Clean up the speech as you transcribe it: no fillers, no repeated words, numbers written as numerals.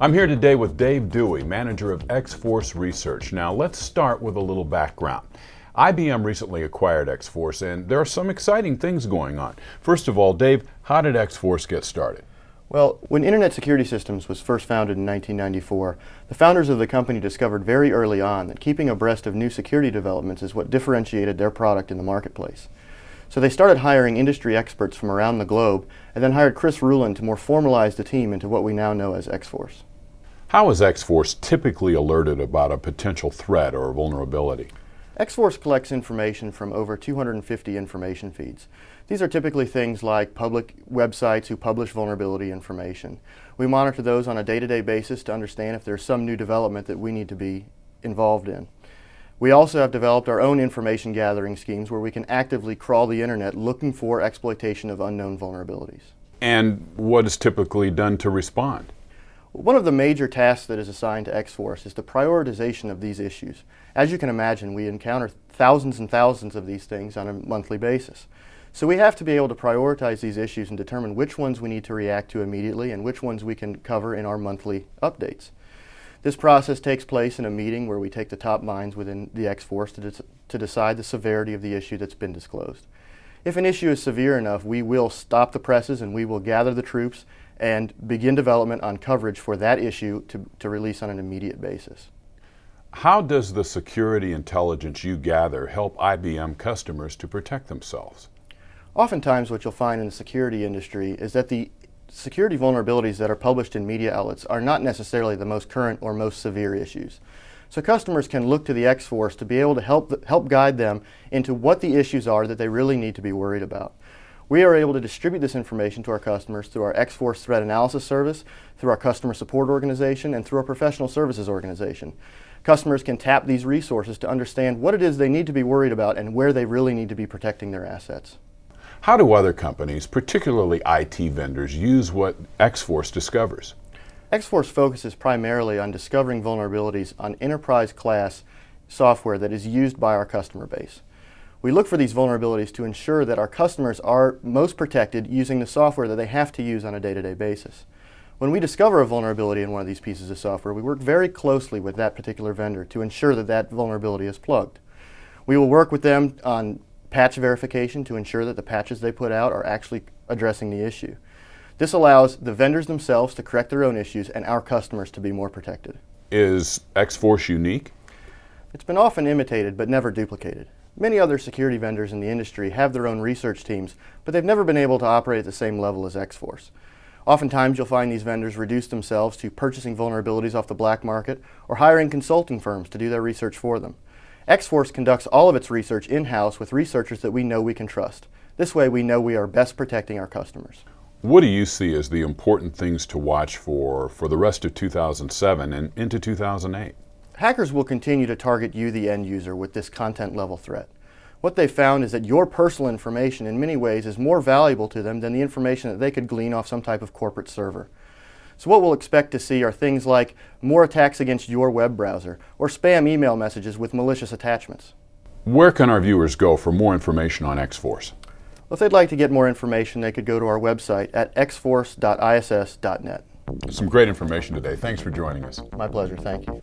I'm here today with Dave Dewey, manager of X-Force Research. Now let's start with a little background. IBM recently acquired X-Force and there are some exciting things going on. First of all, Dave, how did X-Force get started? Well, when Internet Security Systems was first founded in 1994, the founders of the company discovered very early on that keeping abreast of new security developments is what differentiated their product in the marketplace. So they started hiring industry experts from around the globe and then hired Chris Rulin to more formalize the team into what we now know as X-Force. How is X-Force typically alerted about a potential threat or vulnerability? X-Force collects information from over 250 information feeds. These are typically things like public websites who publish vulnerability information. We monitor those on a day-to-day basis to understand if there's some new development that we need to be involved in. We also have developed our own information gathering schemes where we can actively crawl the internet looking for exploitation of unknown vulnerabilities. And what is typically done to respond? One of the major tasks that is assigned to X-Force is the prioritization of these issues. As you can imagine, we encounter thousands and thousands of these things on a monthly basis. So we have to be able to prioritize these issues and determine which ones we need to react to immediately and which ones we can cover in our monthly updates. This process takes place in a meeting where we take the top minds within the X-Force to decide the severity of the issue that's been disclosed. If an issue is severe enough, we will stop the presses and we will gather the troops and begin development on coverage for that issue to release on an immediate basis. How does the security intelligence you gather help IBM customers to protect themselves? Oftentimes what you'll find in the security industry is that the security vulnerabilities that are published in media outlets are not necessarily the most current or most severe issues. So customers can look to the X-Force to be able to help guide them into what the issues are that they really need to be worried about. We are able to distribute this information to our customers through our X-Force Threat Analysis Service, through our customer support organization, and through our professional services organization. Customers can tap these resources to understand what it is they need to be worried about and where they really need to be protecting their assets. How do other companies, particularly IT vendors, use what X-Force discovers? X-Force focuses primarily on discovering vulnerabilities on enterprise-class software that is used by our customer base. We look for these vulnerabilities to ensure that our customers are most protected using the software that they have to use on a day-to-day basis. When we discover a vulnerability in one of these pieces of software, we work very closely with that particular vendor to ensure that that vulnerability is plugged. We will work with them on patch verification to ensure that the patches they put out are actually addressing the issue. This allows the vendors themselves to correct their own issues and our customers to be more protected. Is X-Force unique? It's been often imitated but never duplicated. Many other security vendors in the industry have their own research teams, but they've never been able to operate at the same level as X-Force. Oftentimes you'll find these vendors reduce themselves to purchasing vulnerabilities off the black market or hiring consulting firms to do their research for them. X-Force conducts all of its research in-house with researchers that we know we can trust. This way we know we are best protecting our customers. What do you see as the important things to watch for the rest of 2007 and into 2008? Hackers will continue to target you, the end user, with this content level threat. What they found is that your personal information in many ways is more valuable to them than the information that they could glean off some type of corporate server. So what we'll expect to see are things like more attacks against your web browser or spam email messages with malicious attachments. Where can our viewers go for more information on X-Force? Well, if they'd like to get more information, they could go to our website at xforce.iss.net. Some great information today. Thanks for joining us. My pleasure. Thank you.